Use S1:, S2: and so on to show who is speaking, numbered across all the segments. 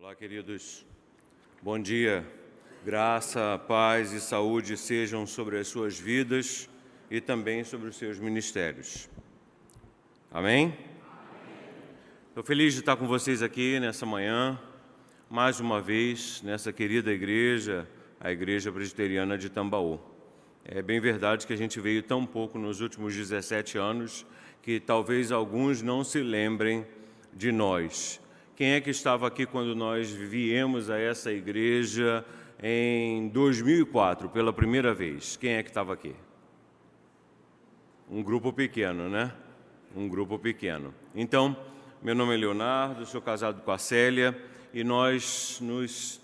S1: Olá, queridos. Bom dia. Graça, paz e saúde sejam sobre as suas vidas e também sobre os seus ministérios. Amém? Estou feliz de estar com vocês aqui nessa manhã, mais uma vez, nessa querida igreja, a Igreja Presbiteriana de Tambaú. É bem verdade que a gente veio tão pouco nos últimos 17 anos que talvez alguns não se lembrem de nós. Quem é que estava aqui quando nós viemos a essa igreja em 2004, pela primeira vez? Quem é que estava aqui? Um grupo pequeno, né? Um grupo pequeno. Então, meu nome é Leonardo, sou casado com a Célia e nós nos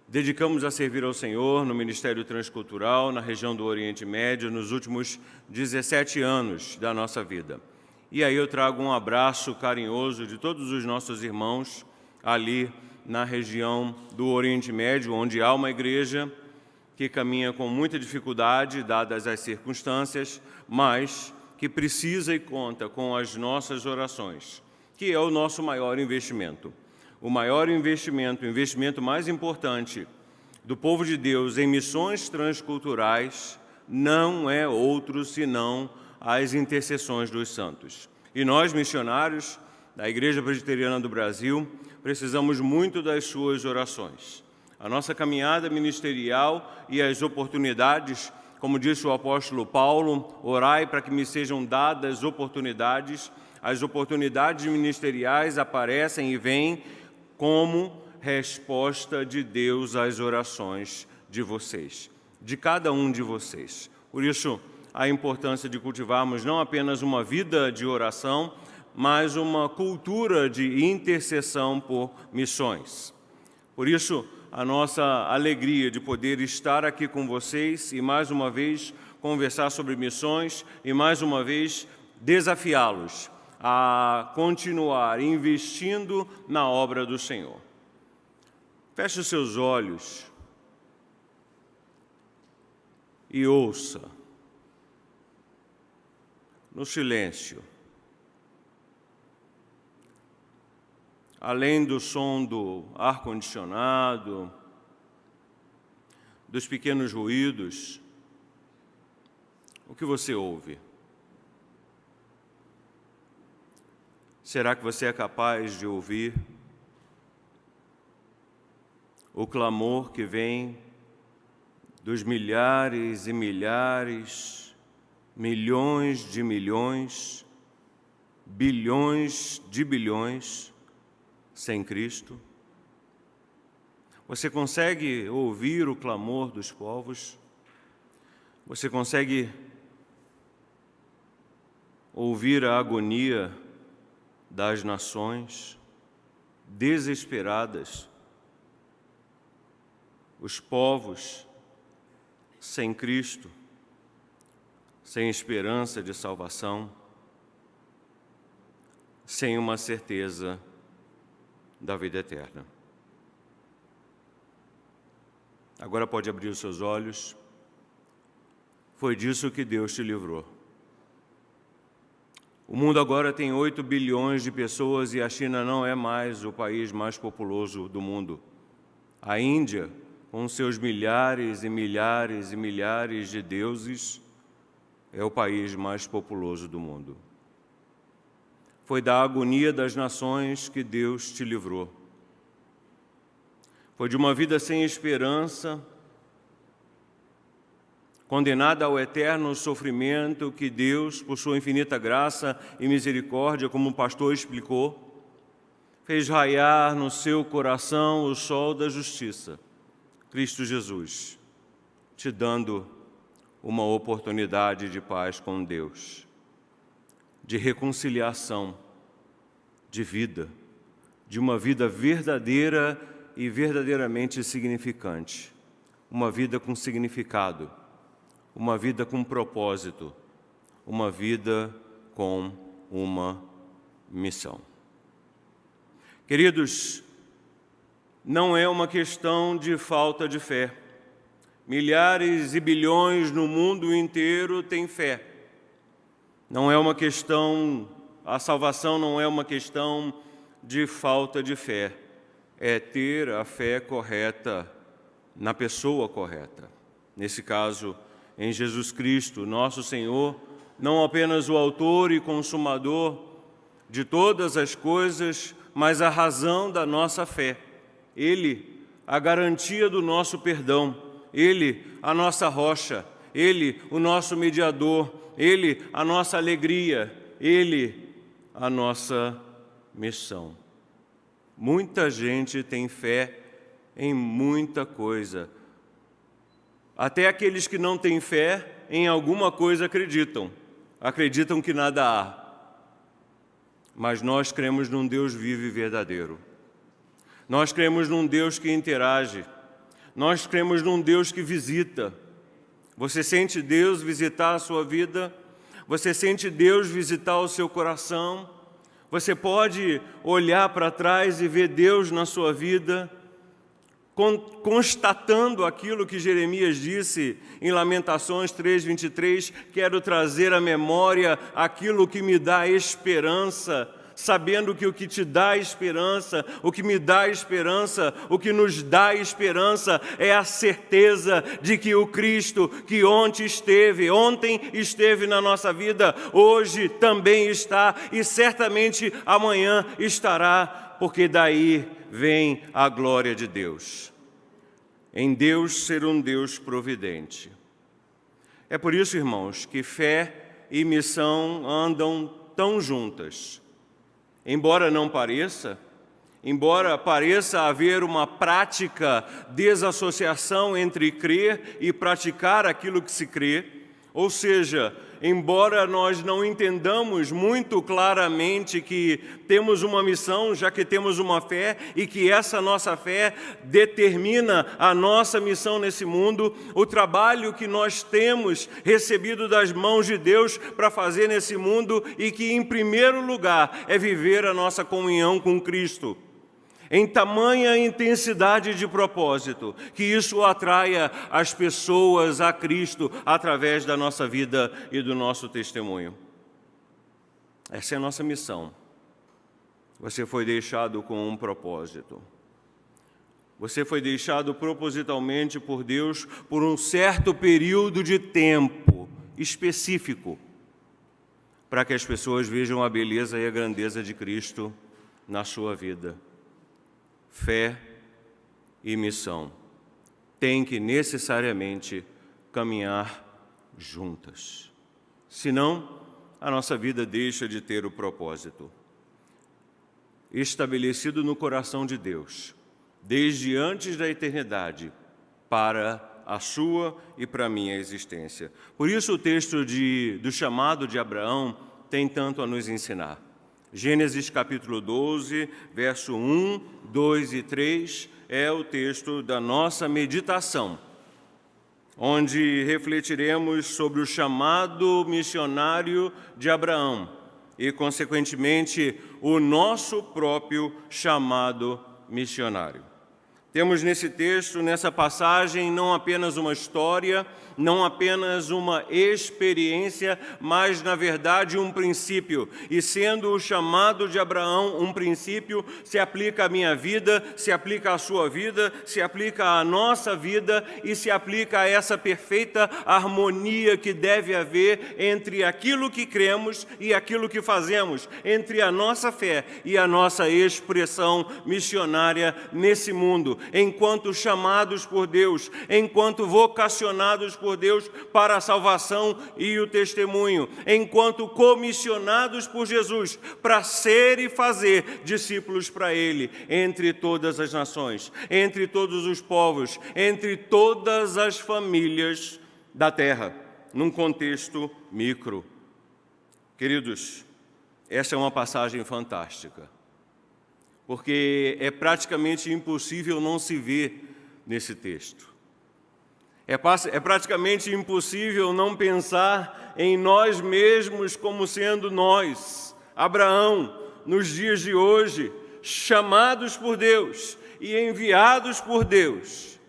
S1: dedicamos a servir ao Senhor no Ministério Transcultural, na região do Oriente Médio, nos últimos 17 anos da nossa vida. E aí eu trago um abraço carinhoso de todos os nossos irmãos ali na região do Oriente Médio, onde há uma igreja que caminha com muita dificuldade, dadas as circunstâncias, mas que precisa e conta com as nossas orações, que é o nosso maior investimento. O maior investimento, o investimento mais importante do povo de Deus em missões transculturais não é outro senão as intercessões dos santos. E nós, missionários da Igreja Presbiteriana do Brasil, precisamos muito das suas orações. A nossa caminhada ministerial e as oportunidades, como disse o apóstolo Paulo, orai para que me sejam dadas oportunidades. As oportunidades ministeriais aparecem e vêm como resposta de Deus às orações de vocês, de cada um de vocês. Por isso, a importância de cultivarmos não apenas uma vida de oração, mas uma cultura de intercessão por missões. Por isso, a nossa alegria de poder estar aqui com vocês e, mais uma vez, conversar sobre missões e, mais uma vez, desafiá-los a continuar investindo na obra do Senhor. Feche os seus olhos e ouça, no silêncio, além do som do ar-condicionado, dos pequenos ruídos, o que você ouve? Será que você é capaz de ouvir o clamor que vem dos milhares e milhares, milhões de milhões, bilhões de bilhões sem Cristo? Você consegue ouvir o clamor dos povos? Você consegue ouvir a agonia das nações desesperadas? Os povos sem Cristo, sem esperança de salvação, sem uma certeza da vida eterna. Agora pode abrir os seus olhos. Foi disso que Deus te livrou. O mundo agora tem 8 bilhões de pessoas e a China não é mais o país mais populoso do mundo. A Índia, com seus milhares e milhares e milhares de deuses, é o país mais populoso do mundo. Foi da agonia das nações que Deus te livrou. Foi de uma vida sem esperança, condenada ao eterno sofrimento, que Deus, por sua infinita graça e misericórdia, como o pastor explicou, fez raiar no seu coração o sol da justiça, Cristo Jesus, te dando uma oportunidade de paz com Deus, de reconciliação, de vida, de uma vida verdadeira e verdadeiramente significante, uma vida com significado, uma vida com propósito, uma vida com uma missão. Queridos, não é uma questão de falta de fé. Milhares e bilhões no mundo inteiro têm fé. Não é uma questão, a salvação não é uma questão de falta de fé. é ter a fé correta na pessoa correta. Nesse caso, em Jesus Cristo, nosso Senhor, não apenas o autor e consumador de todas as coisas, mas a razão da nossa fé. Ele, a garantia do nosso perdão. Ele, a nossa rocha. Ele, o nosso mediador. Ele, a nossa alegria. Ele, a nossa missão. Muita gente tem fé em muita coisa. Até aqueles que não têm fé em alguma coisa acreditam. Acreditam que nada há. Mas nós cremos num Deus vivo e verdadeiro. Nós cremos num Deus que interage. Nós cremos num Deus que visita. Você sente Deus visitar a sua vida? Você sente Deus visitar o seu coração? Você pode olhar para trás e ver Deus na sua vida, constatando aquilo que Jeremias disse em Lamentações 3:23, quero trazer à memória aquilo que me dá esperança, sabendo que o que te dá esperança, o que me dá esperança, o que nos dá esperança é a certeza de que o Cristo que ontem esteve na nossa vida, hoje também está e certamente amanhã estará, porque daí vem a glória de Deus. Em Deus ser um Deus providente. É por isso, irmãos, que fé e missão andam tão juntas. Embora pareça haver uma prática desassociação entre crer e praticar aquilo que se crê, ou seja, embora nós não entendamos muito claramente que temos uma missão, já que temos uma fé, e que essa nossa fé determina a nossa missão nesse mundo, o trabalho que nós temos recebido das mãos de Deus para fazer nesse mundo, e que, em primeiro lugar, é viver a nossa comunhão com Cristo. Em tamanha intensidade de propósito, que isso atraia as pessoas a Cristo através da nossa vida e do nosso testemunho. Essa é a nossa missão. Você foi deixado com um propósito. Você foi deixado propositalmente por Deus por um certo período de tempo específico, para que as pessoas vejam a beleza e a grandeza de Cristo na sua vida. Fé e missão têm que necessariamente caminhar juntas. Senão, a nossa vida deixa de ter o propósito estabelecido no coração de Deus, desde antes da eternidade, para a sua e para a minha existência. Por isso o texto do chamado de Abraão tem tanto a nos ensinar. Gênesis capítulo 12, verso 1, 2 e 3 é o texto da nossa meditação, onde refletiremos sobre o chamado missionário de Abraão e, consequentemente, o nosso próprio chamado missionário. Temos nesse texto, nessa passagem, não apenas uma história, não apenas uma experiência, mas, na verdade, um princípio. E sendo o chamado de Abraão um princípio, se aplica à minha vida, se aplica à sua vida, se aplica à nossa vida e se aplica a essa perfeita harmonia que deve haver entre aquilo que cremos e aquilo que fazemos, entre a nossa fé e a nossa expressão missionária nesse mundo. Enquanto chamados por Deus, enquanto vocacionados por Deus para a salvação e o testemunho, enquanto comissionados por Jesus para ser e fazer discípulos para Ele, entre todas as nações, entre todos os povos, entre todas as famílias da terra, num contexto micro. Queridos, essa é uma passagem fantástica, porque é praticamente impossível não se ver nesse texto. É praticamente impossível não pensar em nós mesmos como sendo nós, Abraão, nos dias de hoje, chamados por Deus e enviados por Deus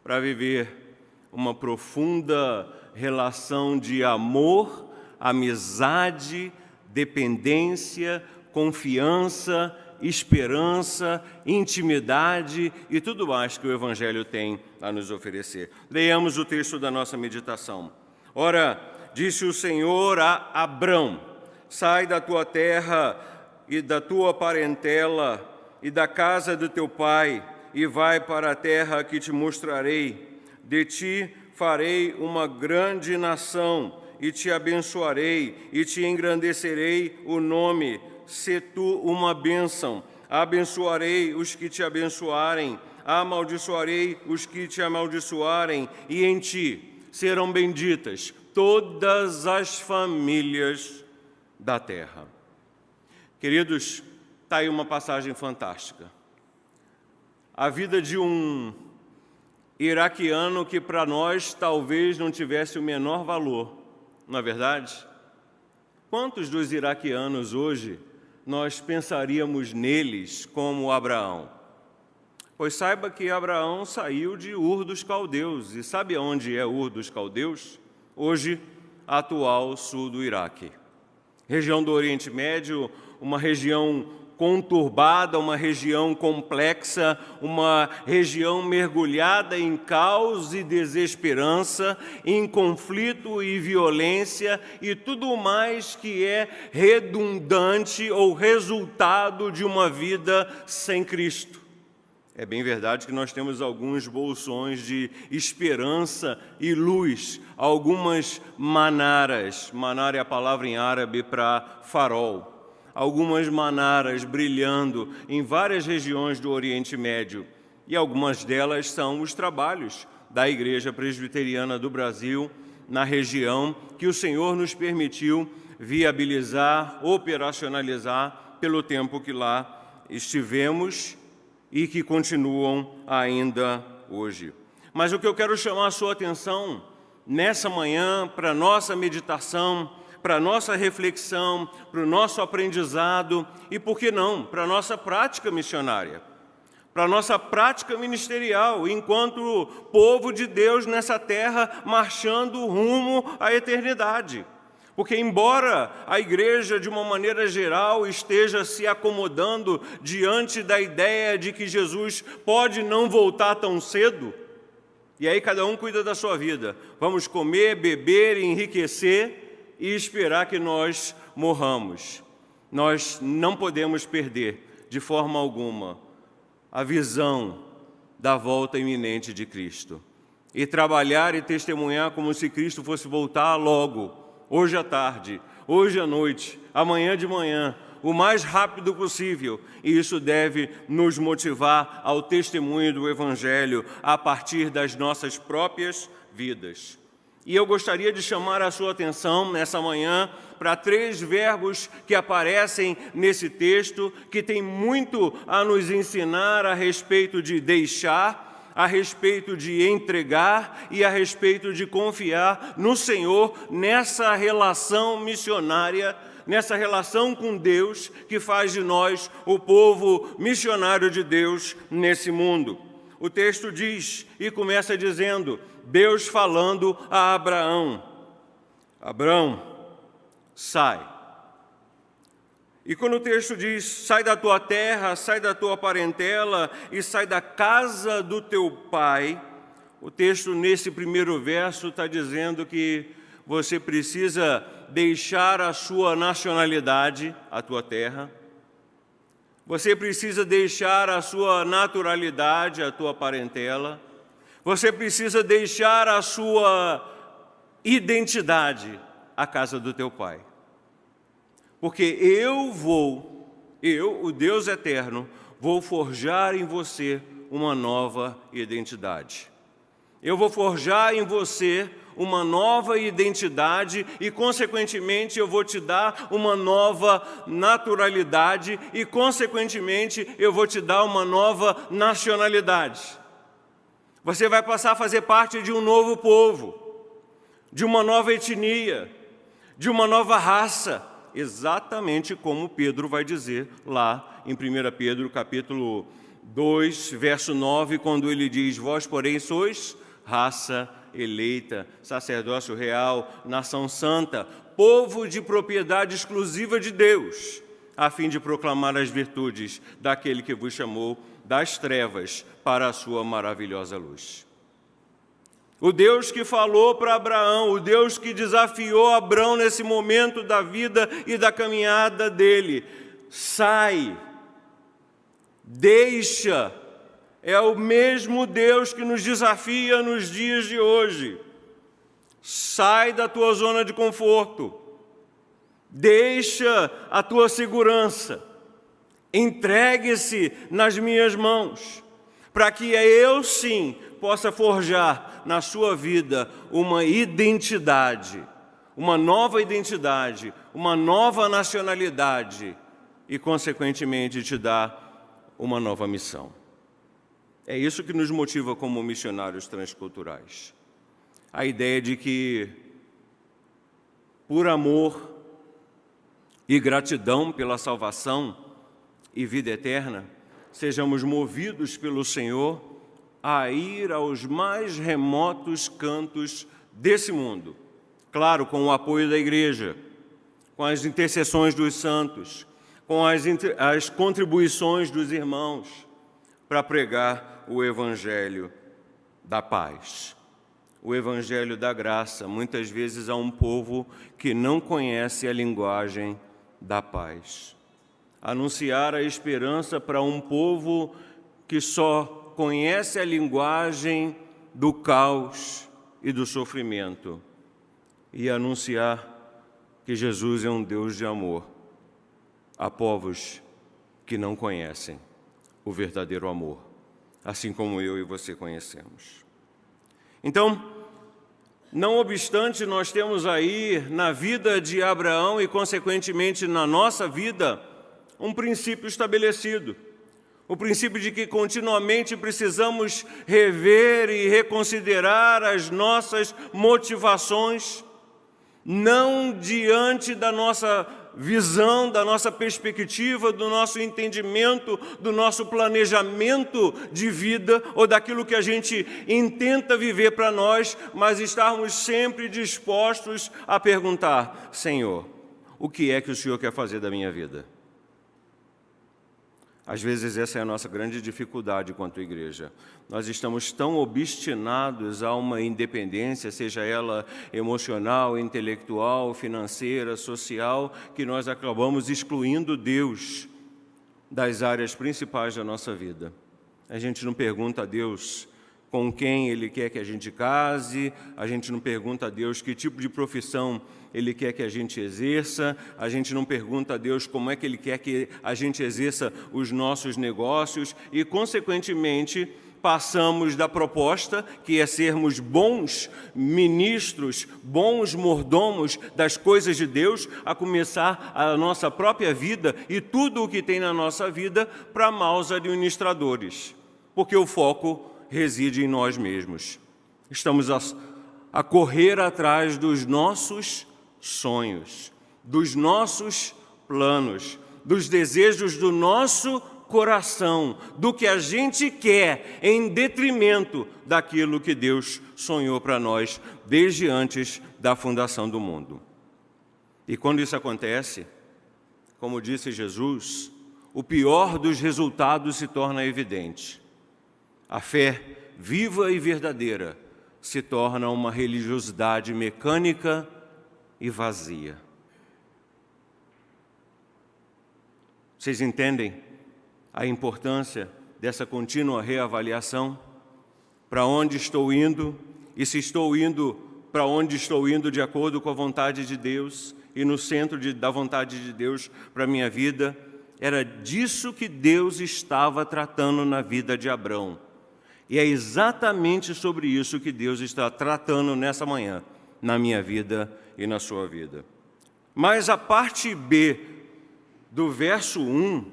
S1: para viver uma profunda relação de amor, amizade, dependência, confiança esperança, intimidade e tudo mais que o Evangelho tem a nos oferecer. Leiamos o texto da nossa meditação. Ora, disse o Senhor a Abrão: sai da tua terra e da tua parentela e da casa do teu pai e vai para a terra que te mostrarei. De ti farei uma grande nação e te abençoarei e te engrandecerei o nome. Se tu uma bênção, abençoarei os que te abençoarem, amaldiçoarei os que te amaldiçoarem, e em ti serão benditas todas as famílias da terra. Queridos, está aí uma passagem fantástica. A vida de um iraquiano que para nós talvez não tivesse o menor valor, não é verdade? Quantos dos iraquianos hoje nós pensaríamos neles como Abraão? Pois saiba que Abraão saiu de Ur dos Caldeus. E sabe onde é Ur dos Caldeus? Hoje, atual sul do Iraque. Região do Oriente Médio, uma região conturbada, uma região complexa, uma região mergulhada em caos e desesperança, em conflito e violência e tudo mais que é redundante ou resultado de uma vida sem Cristo. É bem verdade que nós temos alguns bolsões de esperança e luz, algumas manaras. Manar é a palavra em árabe para farol. Algumas manaras brilhando em várias regiões do Oriente Médio. E algumas delas são os trabalhos da Igreja Presbiteriana do Brasil na região que o Senhor nos permitiu viabilizar, operacionalizar pelo tempo que lá estivemos e que continuam ainda hoje. Mas o que eu quero chamar a sua atenção nessa manhã para a nossa meditação, para a nossa reflexão, para o nosso aprendizado e, por que não, para a nossa prática missionária, para a nossa prática ministerial, enquanto povo de Deus nessa terra marchando rumo à eternidade. Porque, embora a igreja, de uma maneira geral, esteja se acomodando diante da ideia de que Jesus pode não voltar tão cedo, e aí cada um cuida da sua vida, vamos comer, beber, enriquecer e esperar que nós morramos. Nós não podemos perder, de forma alguma, a visão da volta iminente de Cristo. E trabalhar e testemunhar como se Cristo fosse voltar logo, hoje à tarde, hoje à noite, amanhã de manhã, o mais rápido possível. E isso deve nos motivar ao testemunho do Evangelho a partir das nossas próprias vidas. E eu gostaria de chamar a sua atenção nessa manhã para 3 verbos que aparecem nesse texto, que tem muito a nos ensinar a respeito de deixar, a respeito de entregar e a respeito de confiar no Senhor nessa relação missionária, nessa relação com Deus que faz de nós o povo missionário de Deus nesse mundo. O texto diz, e começa dizendo, Deus falando a Abraão: Abraão, sai. E quando o texto diz, sai da tua terra, sai da tua parentela e sai da casa do teu pai, o texto nesse primeiro verso está dizendo que você precisa deixar a sua nacionalidade, a tua terra, você precisa deixar a sua naturalidade, a tua parentela, você precisa deixar a sua identidade, a casa do teu pai. Porque eu, o Deus eterno, vou forjar em você uma nova identidade. Eu vou forjar em você uma nova identidade e, consequentemente, eu vou te dar uma nova naturalidade e, consequentemente, eu vou te dar uma nova nacionalidade. Você vai passar a fazer parte de um novo povo, de uma nova etnia, de uma nova raça, exatamente como Pedro vai dizer lá em 1 Pedro, capítulo 2, verso 9, quando ele diz, vós, porém, sois raça eleita, sacerdócio real, nação santa, povo de propriedade exclusiva de Deus, a fim de proclamar as virtudes daquele que vos chamou das trevas para a sua maravilhosa luz. O Deus que falou para Abraão, o Deus que desafiou Abraão nesse momento da vida e da caminhada dele, sai, deixa, é o mesmo Deus que nos desafia nos dias de hoje. Sai da tua zona de conforto, deixa a tua segurança, entregue-se nas minhas mãos, para que eu sim possa forjar na sua vida uma identidade, uma nova nacionalidade e, consequentemente, te dar uma nova missão. É isso que nos motiva como missionários transculturais. A ideia de que, por amor e gratidão pela salvação e vida eterna, sejamos movidos pelo Senhor a ir aos mais remotos cantos desse mundo. Claro, com o apoio da igreja, com as intercessões dos santos, com as contribuições dos irmãos, para pregar o evangelho da paz, o evangelho da graça, muitas vezes a um povo que não conhece a linguagem da paz. Anunciar a esperança para um povo que só conhece a linguagem do caos e do sofrimento, e anunciar que Jesus é um Deus de amor a povos que não conhecem o verdadeiro amor, assim como eu e você conhecemos. Então, não obstante, nós temos aí na vida de Abraão e, consequentemente, na nossa vida, um princípio estabelecido. O princípio de que continuamente precisamos rever e reconsiderar as nossas motivações, não diante da nossa visão, da nossa perspectiva, do nosso entendimento, do nosso planejamento de vida ou daquilo que a gente intenta viver para nós, mas estarmos sempre dispostos a perguntar: Senhor, o que é que o Senhor quer fazer da minha vida? Às vezes essa é a nossa grande dificuldade quanto igreja. Nós estamos tão obstinados a uma independência, seja ela emocional, intelectual, financeira, social, que nós acabamos excluindo Deus das áreas principais da nossa vida. A gente não pergunta a Deus com quem Ele quer que a gente case, a gente não pergunta a Deus que tipo de profissão Ele quer que a gente exerça, a gente não pergunta a Deus como é que Ele quer que a gente exerça os nossos negócios e, consequentemente, passamos da proposta, que é sermos bons ministros, bons mordomos das coisas de Deus, a começar a nossa própria vida e tudo o que tem na nossa vida para maus administradores, porque o foco reside em nós mesmos. Estamos a correr atrás dos nossos sonhos, dos nossos planos, dos desejos do nosso coração, do que a gente quer, em detrimento daquilo que Deus sonhou para nós desde antes da fundação do mundo. E quando isso acontece, como disse Jesus, o pior dos resultados se torna evidente. A fé viva e verdadeira se torna uma religiosidade mecânica e vazia. Vocês entendem a importância dessa contínua reavaliação? Para onde estou indo? E se estou indo para onde estou indo de acordo com a vontade de Deus e no centro da vontade de Deus para a minha vida? Era disso que Deus estava tratando na vida de Abrão. E é exatamente sobre isso que Deus está tratando nessa manhã, na minha vida e na sua vida. Mas a parte B do verso 1,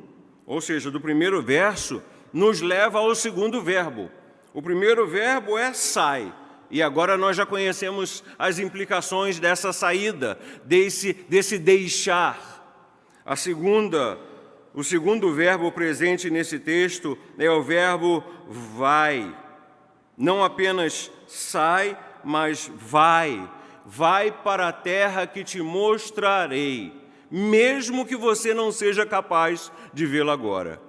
S1: ou seja, do primeiro verso, nos leva ao segundo verbo. O primeiro verbo é sai, e agora nós já conhecemos as implicações dessa saída, desse deixar. O segundo verbo presente nesse texto é o verbo vai. Não apenas sai, mas vai. Vai para a terra que te mostrarei. mesmo que você não seja capaz de vê-lo agora.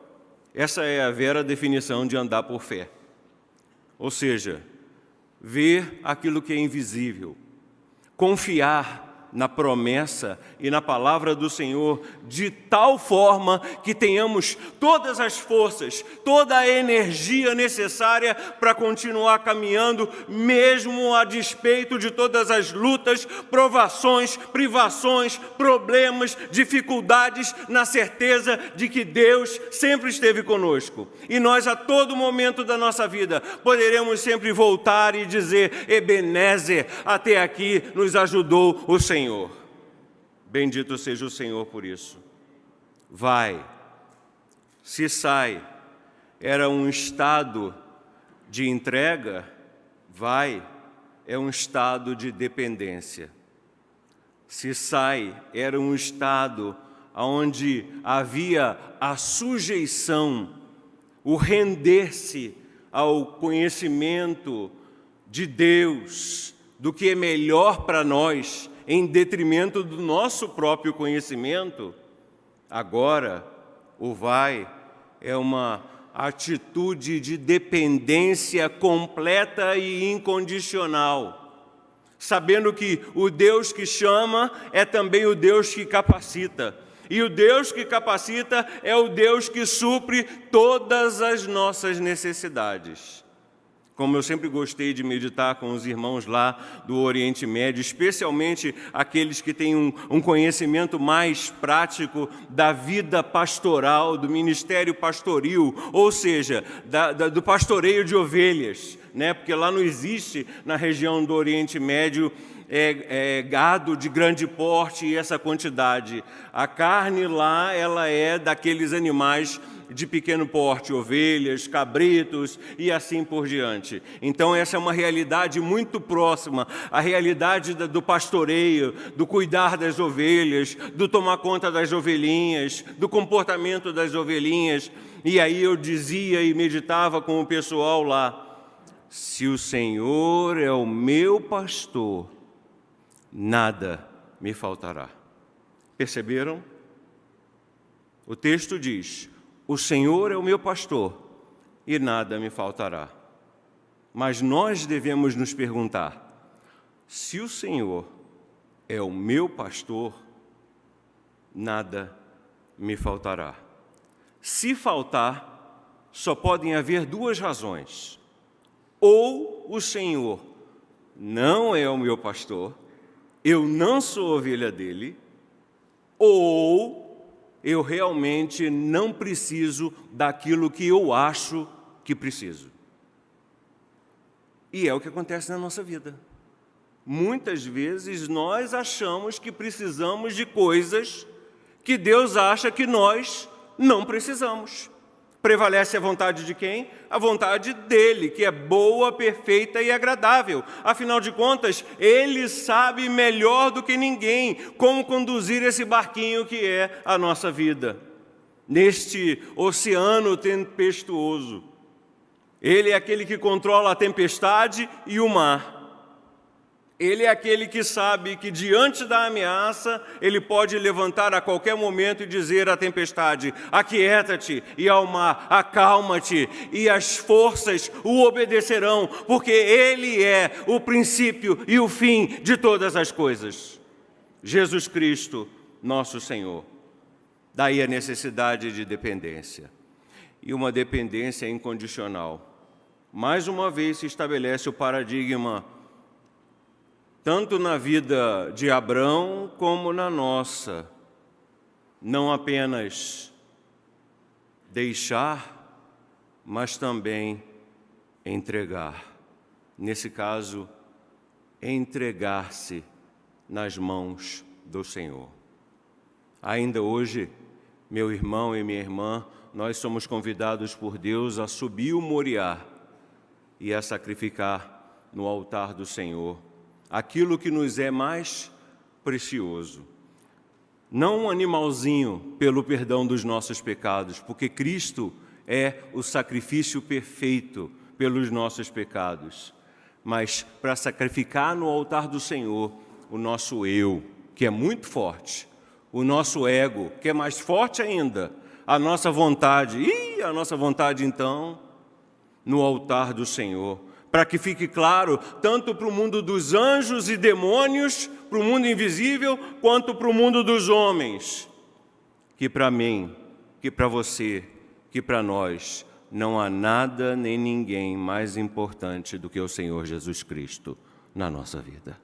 S1: Essa é a vera definição de andar por fé. Ou seja, ver aquilo que é invisível, confiar na promessa e na palavra do Senhor de tal forma que tenhamos todas as forças, toda a energia necessária para continuar caminhando, mesmo a despeito de todas as lutas, provações, privações, problemas, dificuldades, na certeza de que Deus sempre esteve conosco. E nós, a todo momento da nossa vida, poderemos sempre voltar e dizer: Ebenezer, até aqui nos ajudou o Senhor. Bendito seja o Senhor por isso. Vai, se sai, era um estado de entrega, vai, é um estado de dependência. Se sai, era um estado onde havia a sujeição, o render-se ao conhecimento de Deus, do que é melhor para nós, em detrimento do nosso próprio conhecimento. Agora, o vai é uma atitude de dependência completa e incondicional, sabendo que o Deus que chama é também o Deus que capacita. E o Deus que capacita é o Deus que supre todas as nossas necessidades. Como eu sempre gostei de meditar com os irmãos lá do Oriente Médio, especialmente aqueles que têm um conhecimento mais prático da vida pastoral, do ministério pastoril, ou seja, do pastoreio de ovelhas, né? Porque lá não existe, na região do Oriente Médio, gado de grande porte e essa quantidade. A carne lá, ela é daqueles animais de pequeno porte, ovelhas, cabritos e assim por diante. Então essa é uma realidade muito próxima, a realidade do pastoreio, do cuidar das ovelhas, do tomar conta das ovelhinhas, do comportamento das ovelhinhas. E aí eu dizia e meditava com o pessoal lá: se o Senhor é o meu pastor, nada me faltará. Perceberam? O texto diz: o Senhor é o meu pastor e nada me faltará. Mas nós devemos nos perguntar: se o Senhor é o meu pastor, nada me faltará. Se faltar, só podem haver duas razões: ou o Senhor não é o meu pastor, eu não sou ovelha dele, ou eu realmente não preciso daquilo que eu acho que preciso. E é o que acontece na nossa vida. Muitas vezes nós achamos que precisamos de coisas que Deus acha que nós não precisamos. Prevalece a vontade de quem? A vontade dele, que é boa, perfeita e agradável. Afinal de contas, ele sabe melhor do que ninguém como conduzir esse barquinho que é a nossa vida, neste oceano tempestuoso. Ele é aquele que controla a tempestade e o mar. Ele é aquele que sabe que diante da ameaça, ele pode levantar a qualquer momento e dizer à tempestade: aquieta-te, e ao mar: acalma-te, e as forças o obedecerão, porque ele é o princípio e o fim de todas as coisas. Jesus Cristo, nosso Senhor. Daí a necessidade de dependência. E uma dependência incondicional. Mais uma vez se estabelece o paradigma tanto na vida de Abrão como na nossa, não apenas deixar, mas também entregar. Nesse caso, entregar-se nas mãos do Senhor. Ainda hoje, meu irmão e minha irmã, nós somos convidados por Deus a subir o Moriá e a sacrificar no altar do Senhor aquilo que nos é mais precioso. Não um animalzinho pelo perdão dos nossos pecados, porque Cristo é o sacrifício perfeito pelos nossos pecados, mas para sacrificar no altar do Senhor o nosso eu, que é muito forte, o nosso ego, que é mais forte ainda, a nossa vontade. E a nossa vontade, então, no altar do Senhor, para que fique claro, tanto para o mundo dos anjos e demônios, para o mundo invisível, quanto para o mundo dos homens, que para mim, que para você, que para nós, não há nada nem ninguém mais importante do que o Senhor Jesus Cristo na nossa vida.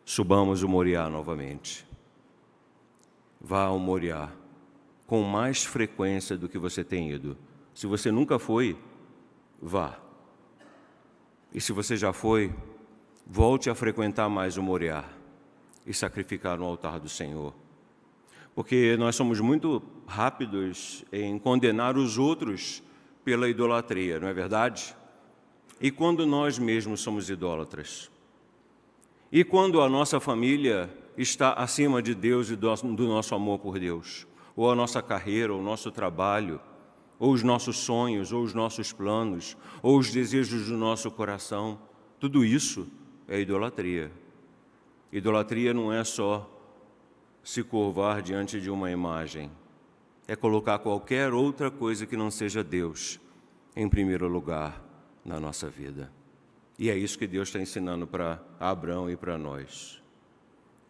S1: Subamos o Moriá novamente. Vá ao Moriá com mais frequência do que você tem ido. Se você nunca foi, vá. E se você já foi, volte a frequentar mais o Moriá e sacrificar no altar do Senhor. Porque nós somos muito rápidos em condenar os outros pela idolatria, não é verdade? E quando nós mesmos somos idólatras? E quando a nossa família está acima de Deus e do nosso amor por Deus? Ou a nossa carreira, ou o nosso trabalho, ou os nossos sonhos, ou os nossos planos, ou os desejos do nosso coração? Tudo isso é idolatria. Idolatria não é só se curvar diante de uma imagem, é colocar qualquer outra coisa que não seja Deus em primeiro lugar na nossa vida. E é isso que Deus está ensinando para Abraão e para nós.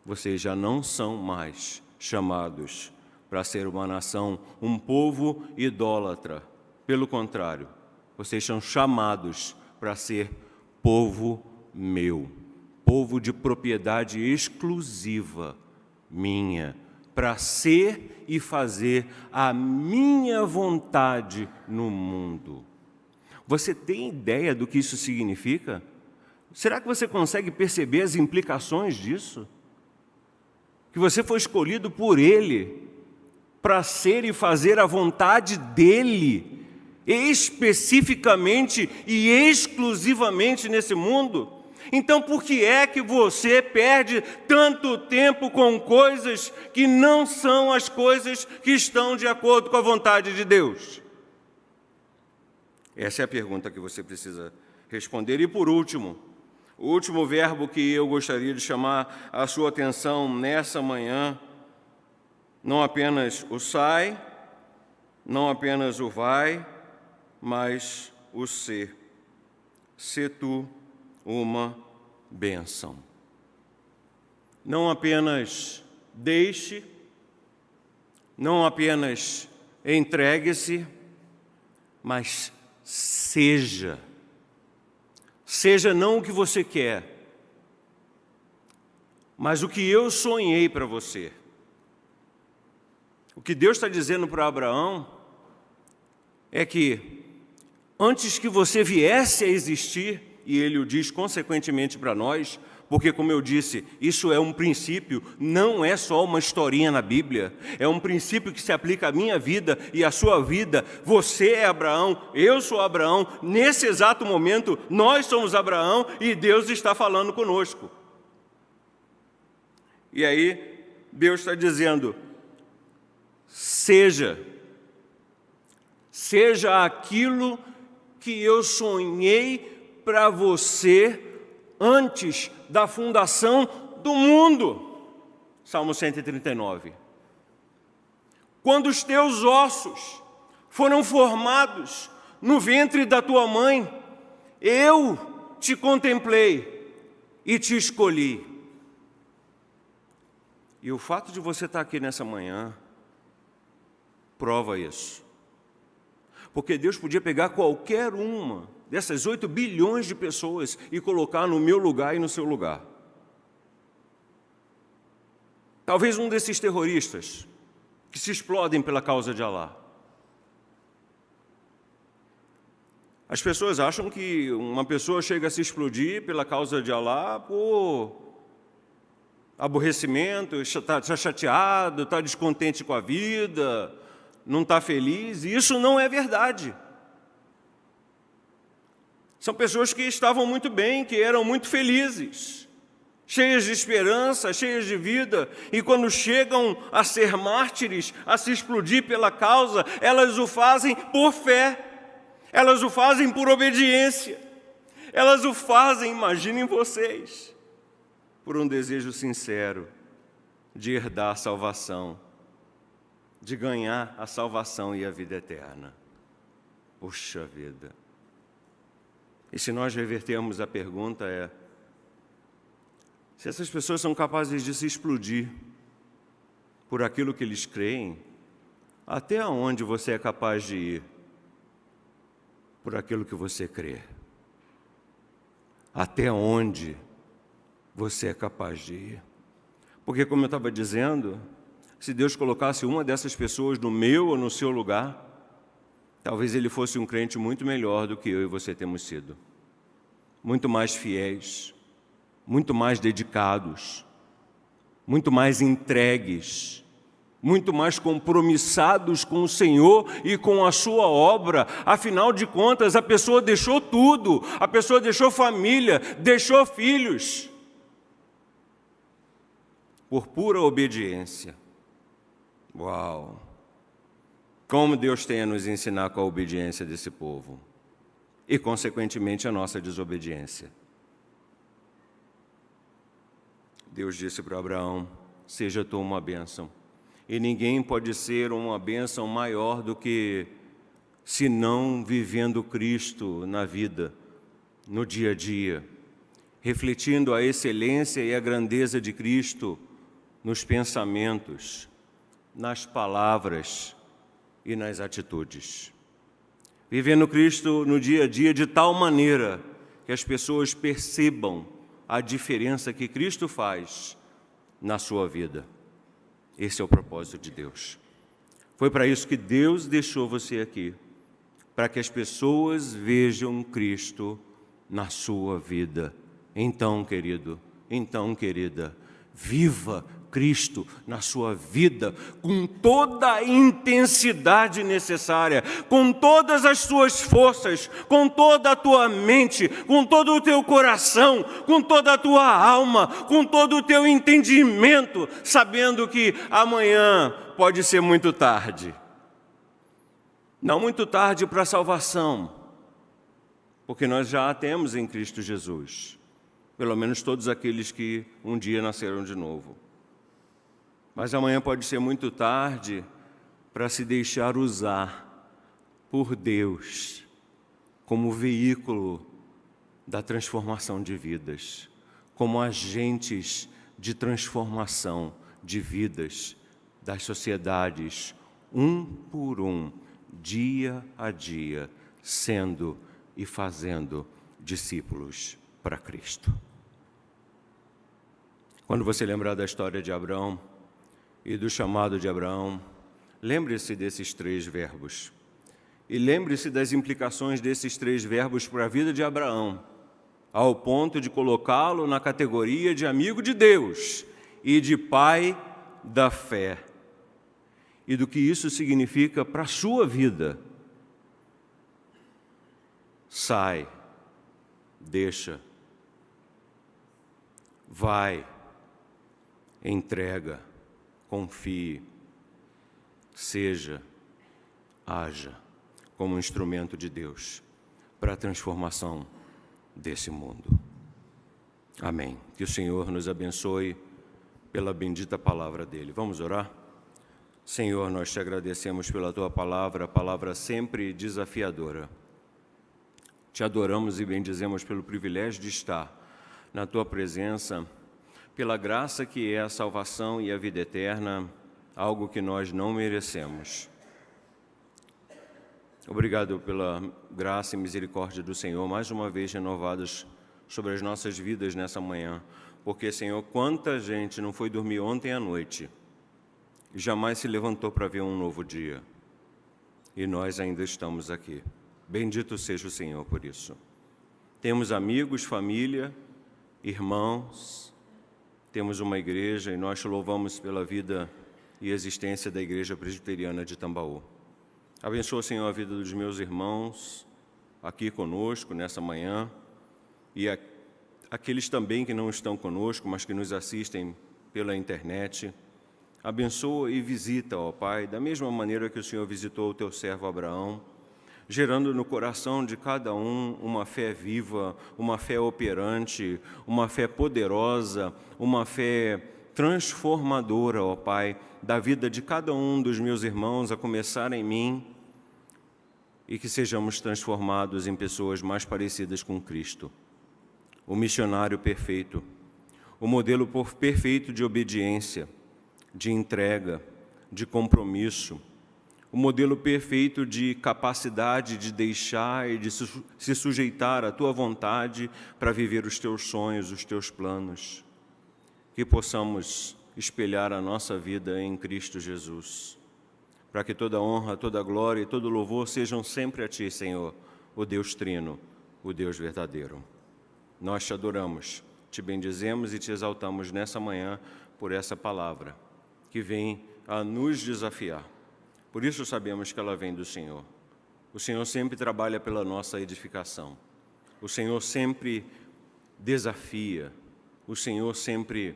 S1: Vocês já não são mais chamados para ser uma nação, um povo idólatra. Pelo contrário, vocês são chamados para ser povo meu, povo de propriedade exclusiva minha, para ser e fazer a minha vontade no mundo. Você tem ideia do que isso significa? Será que você consegue perceber as implicações disso? Que você foi escolhido por Ele para ser e fazer a vontade dEle, especificamente e exclusivamente nesse mundo? Então, por que é que você perde tanto tempo com coisas que não são as coisas que estão de acordo com a vontade de Deus? Essa é a pergunta que você precisa responder. E por último, o último verbo que eu gostaria de chamar a sua atenção nessa manhã, não apenas o sai, não apenas o vai, mas o ser. Se tu uma bênção. Não apenas deixe, não apenas entregue-se, mas seja. Seja não o que você quer, mas o que eu sonhei para você. O que Deus está dizendo para Abraão é que antes que você viesse a existir, e Ele o diz consequentemente para nós, porque, como eu disse, isso é um princípio, não é só uma historinha na Bíblia, é um princípio que se aplica à minha vida e à sua vida. Você é Abraão, eu sou Abraão, nesse exato momento nós somos Abraão e Deus está falando conosco. E aí Deus está dizendo, seja aquilo que eu sonhei para você antes da fundação do mundo. Salmo 139. Quando os teus ossos foram formados no ventre da tua mãe, eu te contemplei e te escolhi. E o fato de você estar aqui nessa manhã prova isso. Porque Deus podia pegar qualquer uma dessas 8 bilhões de pessoas e colocar no meu lugar e no seu lugar. Talvez um desses terroristas que se explodem pela causa de Alá. As pessoas acham que uma pessoa chega a se explodir pela causa de Alá por aborrecimento, está chateado, está descontente com a vida, não está feliz, e isso não é verdade. São pessoas que estavam muito bem, que eram muito felizes, cheias de esperança, cheias de vida, e quando chegam a ser mártires, a se explodir pela causa, elas o fazem por fé, elas o fazem por obediência, elas o fazem, imaginem vocês, por um desejo sincero de herdar a salvação, de ganhar a salvação e a vida eterna. Puxa vida! E se nós revertermos a pergunta se essas pessoas são capazes de se explodir por aquilo que eles creem, até onde você é capaz de ir por aquilo que você crê? Até onde você é capaz de ir? Porque, como eu estava dizendo, se Deus colocasse uma dessas pessoas no meu ou no seu lugar, talvez ele fosse um crente muito melhor do que eu e você temos sido. Muito mais fiéis, muito mais dedicados, muito mais entregues, muito mais compromissados com o Senhor e com a sua obra. Afinal de contas, a pessoa deixou tudo, a pessoa deixou família, deixou filhos, por pura obediência. Uau! Como Deus tem a nos ensinar com a obediência desse povo e, consequentemente, a nossa desobediência. Deus disse para Abraão: seja tu uma bênção. E ninguém pode ser uma bênção maior do que se não vivendo Cristo na vida, no dia a dia, refletindo a excelência e a grandeza de Cristo nos pensamentos, nas palavras e nas atitudes. Vivendo Cristo no dia a dia de tal maneira que as pessoas percebam a diferença que Cristo faz na sua vida. Esse é o propósito de Deus. Foi para isso que Deus deixou você aqui, para que as pessoas vejam Cristo na sua vida. Então, querido, então, querida, viva Cristo na sua vida com toda a intensidade necessária, com todas as suas forças, com toda a tua mente, com todo o teu coração, com toda a tua alma, com todo o teu entendimento, sabendo que amanhã pode ser muito tarde. Não muito tarde para a salvação, porque nós já a temos em Cristo Jesus, pelo menos todos aqueles que um dia nasceram de novo. Mas amanhã pode ser muito tarde para se deixar usar por Deus como veículo da transformação de vidas, como agentes de transformação de vidas das sociedades, um por um, dia a dia, sendo e fazendo discípulos para Cristo. Quando você lembrar da história de Abraão e do chamado de Abraão, lembre-se desses 3 verbos. E lembre-se das implicações desses 3 verbos para a vida de Abraão, ao ponto de colocá-lo na categoria de amigo de Deus e de pai da fé. E do que isso significa para a sua vida. Sai, deixa, vai, entrega, confie, seja, haja como instrumento de Deus para a transformação desse mundo. Amém. Que o Senhor nos abençoe pela bendita palavra dele. Vamos orar? Senhor, nós te agradecemos pela tua palavra, a palavra sempre desafiadora. Te adoramos e bendizemos pelo privilégio de estar na tua presença, pela graça que é a salvação e a vida eterna, algo que nós não merecemos. Obrigado pela graça e misericórdia do Senhor, mais uma vez renovadas sobre as nossas vidas nessa manhã. Porque, Senhor, quanta gente não foi dormir ontem à noite e jamais se levantou para ver um novo dia. E nós ainda estamos aqui. Bendito seja o Senhor por isso. Temos amigos, família, irmãos, temos uma igreja e nós te louvamos pela vida e existência da Igreja Presbiteriana de Tambaú. Abençoa, Senhor, a vida dos meus irmãos aqui conosco nessa manhã e aqueles também que não estão conosco, mas que nos assistem pela internet. Abençoa e visita, ó Pai, da mesma maneira que o Senhor visitou o teu servo Abraão, gerando no coração de cada um uma fé viva, uma fé operante, uma fé poderosa, uma fé transformadora, ó Pai, da vida de cada um dos meus irmãos, a começar em mim, e que sejamos transformados em pessoas mais parecidas com Cristo, o missionário perfeito, o modelo perfeito de obediência, de entrega, de compromisso, o modelo perfeito de capacidade de deixar e de se sujeitar à Tua vontade para viver os Teus sonhos, os Teus planos. Que possamos espelhar a nossa vida em Cristo Jesus, para que toda honra, toda glória e todo louvor sejam sempre a Ti, Senhor, o Deus Trino, o Deus verdadeiro. Nós Te adoramos, Te bendizemos e Te exaltamos nessa manhã por essa palavra, que vem a nos desafiar. Por isso sabemos que ela vem do Senhor. O Senhor sempre trabalha pela nossa edificação. O Senhor sempre desafia. O Senhor sempre,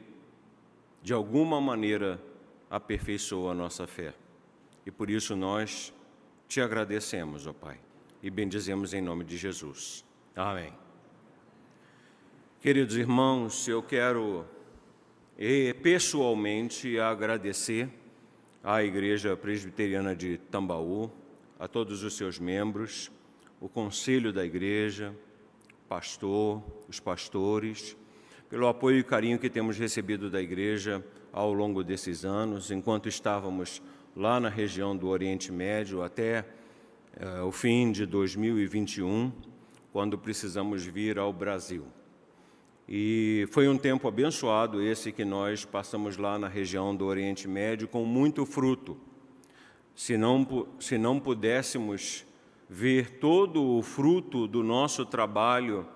S1: de alguma maneira, aperfeiçoa a nossa fé. E por isso nós Te agradecemos, ó Pai, e bendizemos em nome de Jesus. Amém. Queridos irmãos, eu quero pessoalmente agradecer à Igreja Presbiteriana de Tambaú, a todos os seus membros, o conselho da igreja, o pastor, os pastores, pelo apoio e carinho que temos recebido da igreja ao longo desses anos, enquanto estávamos lá na região do Oriente Médio até o fim de 2021, quando precisamos vir ao Brasil. E foi um tempo abençoado esse que nós passamos lá na região do Oriente Médio com muito fruto. Se não pudéssemos ver todo o fruto do nosso trabalho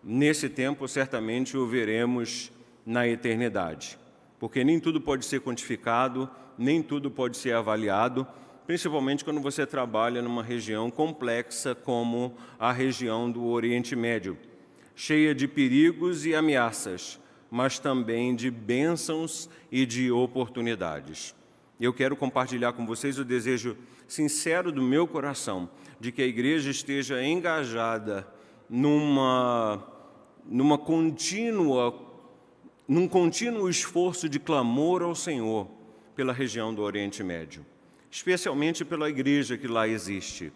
S1: nesse tempo, certamente o veremos na eternidade. Porque nem tudo pode ser quantificado, nem tudo pode ser avaliado, principalmente quando você trabalha numa região complexa como a região do Oriente Médio, cheia de perigos e ameaças, mas também de bênçãos e de oportunidades. Eu quero compartilhar com vocês o desejo sincero do meu coração de que a igreja esteja engajada num contínuo esforço de clamor ao Senhor pela região do Oriente Médio, especialmente pela igreja que lá existe,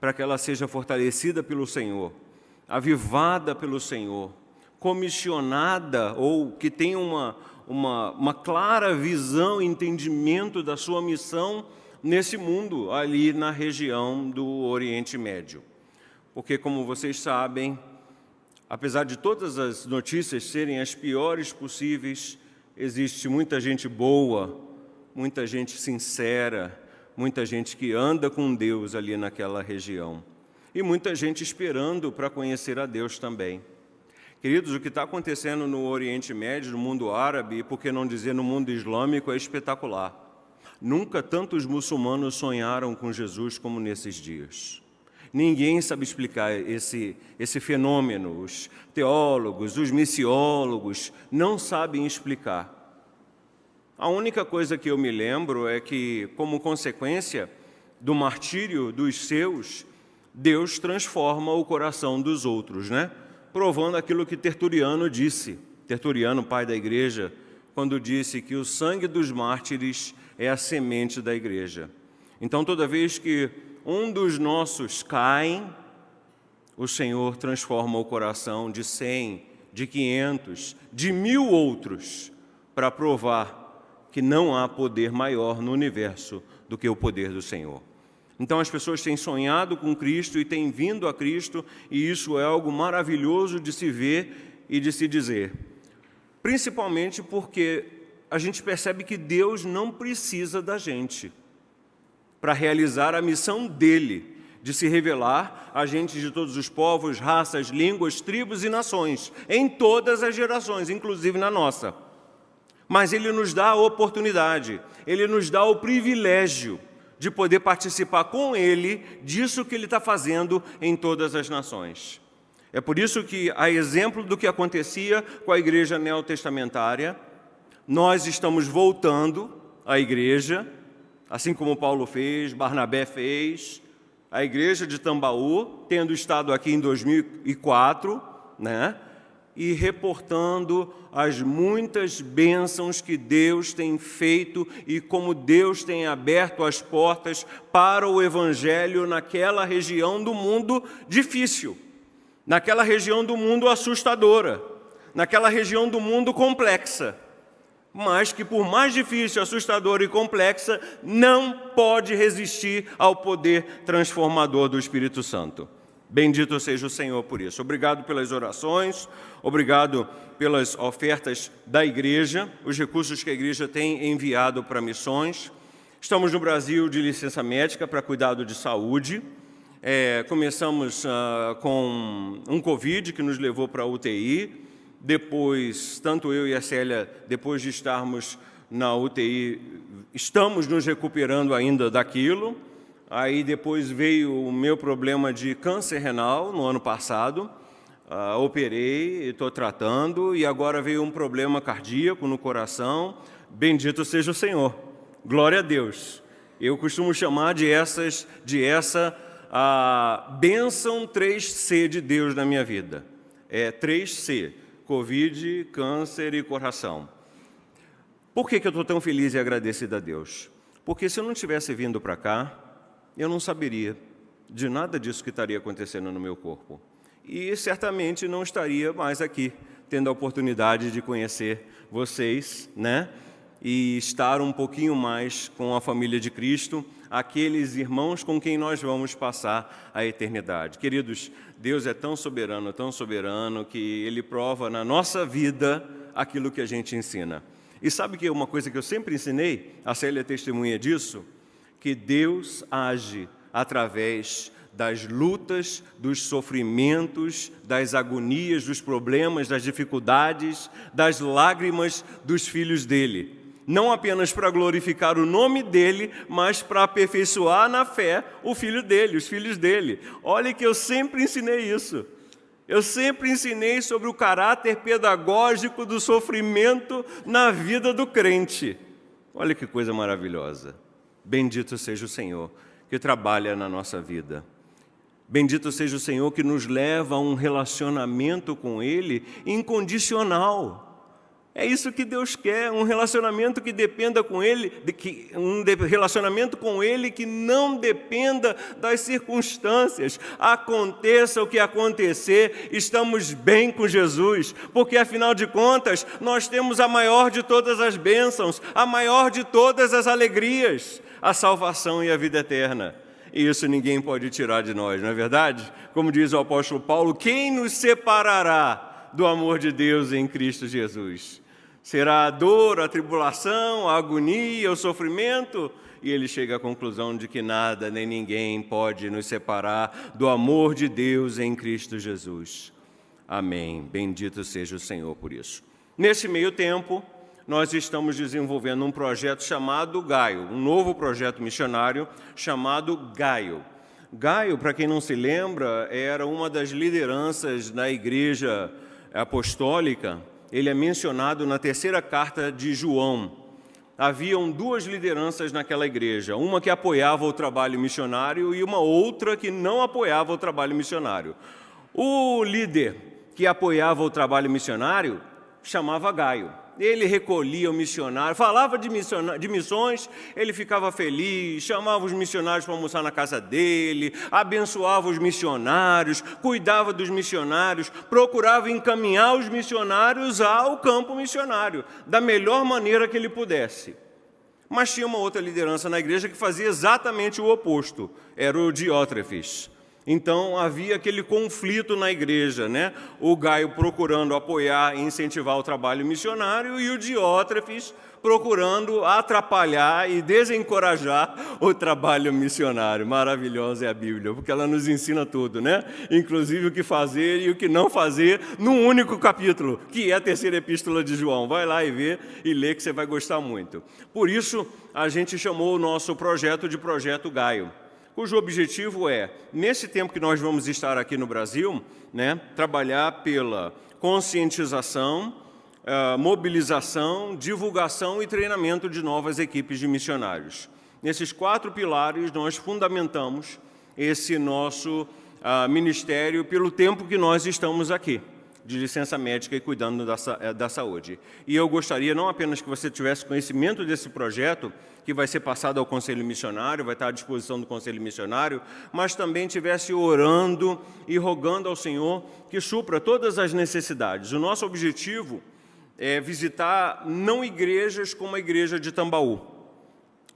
S1: para que ela seja fortalecida pelo Senhor, avivada pelo Senhor, comissionada ou que tenha uma clara visão e entendimento da sua missão nesse mundo, ali na região do Oriente Médio. Porque, como vocês sabem, apesar de todas as notícias serem as piores possíveis, existe muita gente boa, muita gente sincera, muita gente que anda com Deus ali naquela região. E muita gente esperando para conhecer a Deus também. Queridos, o que está acontecendo no Oriente Médio, no mundo árabe, e por que não dizer no mundo islâmico, é espetacular. Nunca tantos muçulmanos sonharam com Jesus como nesses dias. Ninguém sabe explicar esse fenômeno. Os teólogos, os missiólogos não sabem explicar. A única coisa que eu me lembro é que, como consequência do martírio dos seus, Deus transforma o coração dos outros, né? Provando aquilo que Tertuliano disse, Tertuliano, pai da igreja, quando disse que o sangue dos mártires é a semente da igreja. Então, toda vez que um dos nossos cai, o Senhor transforma o coração de 100, de 500, de 1000 outros, para provar que não há poder maior no universo do que o poder do Senhor. Então as pessoas têm sonhado com Cristo e têm vindo a Cristo, e isso é algo maravilhoso de se ver e de se dizer. Principalmente porque a gente percebe que Deus não precisa da gente para realizar a missão dele, de se revelar a gente de todos os povos, raças, línguas, tribos e nações, em todas as gerações, inclusive na nossa. Mas Ele nos dá a oportunidade, Ele nos dá o privilégio de poder participar com Ele disso que Ele está fazendo em todas as nações. É por isso que, a exemplo do que acontecia com a igreja neotestamentária, nós estamos voltando à igreja, assim como Paulo fez, Barnabé fez, a igreja de Tambaú, tendo estado aqui em 2004, né? e reportando as muitas bênçãos que Deus tem feito e como Deus tem aberto as portas para o Evangelho naquela região do mundo difícil, naquela região do mundo assustadora, naquela região do mundo complexa, mas que por mais difícil, assustadora e complexa, não pode resistir ao poder transformador do Espírito Santo. Bendito seja o Senhor por isso. Obrigado pelas orações, obrigado pelas ofertas da igreja, os recursos que a igreja tem enviado para missões. Estamos no Brasil de licença médica para cuidado de saúde. Começamos com um Covid que nos levou para a UTI. Depois, tanto eu e a Célia, depois de estarmos na UTI, estamos nos recuperando ainda daquilo. Aí depois veio o meu problema de câncer renal no ano passado, operei, estou tratando, e agora veio um problema cardíaco no coração. Bendito seja o Senhor, glória a Deus. Eu costumo chamar de essa a bênção 3C de Deus na minha vida. 3C, Covid, câncer e coração. Por que eu estou tão feliz e agradecido a Deus? Porque se eu não tivesse vindo para cá, eu não saberia de nada disso que estaria acontecendo no meu corpo. E certamente não estaria mais aqui, tendo a oportunidade de conhecer vocês, né? E estar um pouquinho mais com a família de Cristo, aqueles irmãos com quem nós vamos passar a eternidade. Queridos, Deus é tão soberano, que Ele prova na nossa vida aquilo que a gente ensina. E sabe que é uma coisa que eu sempre ensinei, a Célia é testemunha disso, que Deus age através das lutas, dos sofrimentos, das agonias, dos problemas, das dificuldades, das lágrimas dos filhos dele. Não apenas para glorificar o nome dele, mas para aperfeiçoar na fé o filho dele, os filhos dele. Olha que eu sempre ensinei isso. Eu sempre ensinei sobre o caráter pedagógico do sofrimento na vida do crente. Olha que coisa maravilhosa. Bendito seja o Senhor que trabalha na nossa vida. Bendito seja o Senhor que nos leva a um relacionamento com Ele incondicional. É isso que Deus quer, um relacionamento que dependa com Ele, relacionamento com Ele que não dependa das circunstâncias. Aconteça o que acontecer, estamos bem com Jesus, porque afinal de contas, nós temos a maior de todas as bênçãos, a maior de todas as alegrias, a salvação e a vida eterna. E isso ninguém pode tirar de nós, não é verdade? Como diz o apóstolo Paulo, quem nos separará do amor de Deus em Cristo Jesus? Será a dor, a tribulação, a agonia, o sofrimento? E ele chega à conclusão de que nada nem ninguém pode nos separar do amor de Deus em Cristo Jesus. Amém. Bendito seja o Senhor por isso. Nesse meio tempo, nós estamos desenvolvendo um projeto chamado Gaio, um novo projeto missionário chamado Gaio. Gaio, para quem não se lembra, era uma das lideranças da Igreja Apostólica. Ele é mencionado na terceira carta de João. Haviam duas lideranças naquela igreja, uma que apoiava o trabalho missionário e uma outra que não apoiava o trabalho missionário. O líder que apoiava o trabalho missionário chamava Gaio. Ele recolhia o missionário, falava de missões, ele ficava feliz, chamava os missionários para almoçar na casa dele, abençoava os missionários, cuidava dos missionários, procurava encaminhar os missionários ao campo missionário, da melhor maneira que ele pudesse. Mas tinha uma outra liderança na igreja que fazia exatamente o oposto, era o Diótrefes. Então, havia aquele conflito na igreja, né? O Gaio procurando apoiar e incentivar o trabalho missionário e o Diótrefes procurando atrapalhar e desencorajar o trabalho missionário. Maravilhosa é a Bíblia, porque ela nos ensina tudo, né? Inclusive o que fazer e o que não fazer num único capítulo, que é a terceira epístola de João. Vai lá e vê e lê que você vai gostar muito. Por isso, a gente chamou o nosso projeto de Projeto Gaio, cujo objetivo é, nesse tempo que nós vamos estar aqui no Brasil, né, trabalhar pela conscientização, mobilização, divulgação e treinamento de novas equipes de missionários. Nesses 4 pilares, nós fundamentamos esse nosso ministério pelo tempo que nós estamos aqui. de licença médica e cuidando da saúde. E eu gostaria não apenas que você tivesse conhecimento desse projeto, que vai ser passado ao Conselho Missionário, vai estar à disposição do Conselho Missionário, mas também estivesse orando e rogando ao Senhor que supra todas as necessidades. O nosso objetivo é visitar não igrejas como a igreja de Tambaú,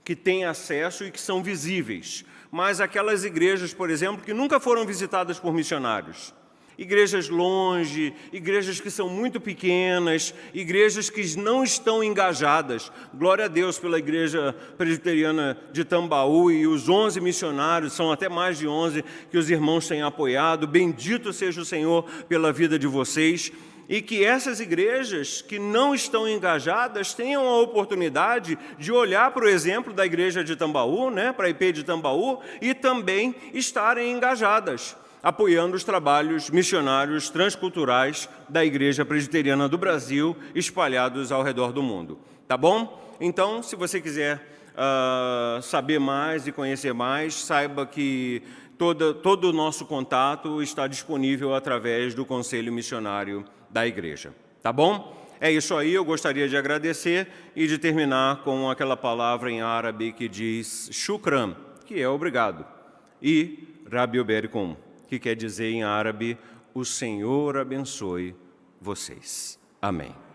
S1: que têm acesso e que são visíveis, mas aquelas igrejas, por exemplo, que nunca foram visitadas por missionários. Igrejas longe, igrejas que são muito pequenas, igrejas que não estão engajadas. Glória a Deus pela Igreja Presbiteriana de Tambaú e os 11 missionários, são até mais de 11 que os irmãos têm apoiado. Bendito seja o Senhor pela vida de vocês. E que essas igrejas que não estão engajadas tenham a oportunidade de olhar para o exemplo da igreja de Tambaú, para a IP de Tambaú, e também estarem engajadas, apoiando os trabalhos missionários transculturais da Igreja Presbiteriana do Brasil, espalhados ao redor do mundo. Tá bom? Então, se você quiser saber mais e conhecer mais, saiba que todo o nosso contato está disponível através do Conselho Missionário da Igreja. Tá bom? É isso aí, eu gostaria de agradecer e de terminar com aquela palavra em árabe que diz shukran, que é obrigado, e Rabbi Oberikum, que quer dizer em árabe, o Senhor abençoe vocês. Amém.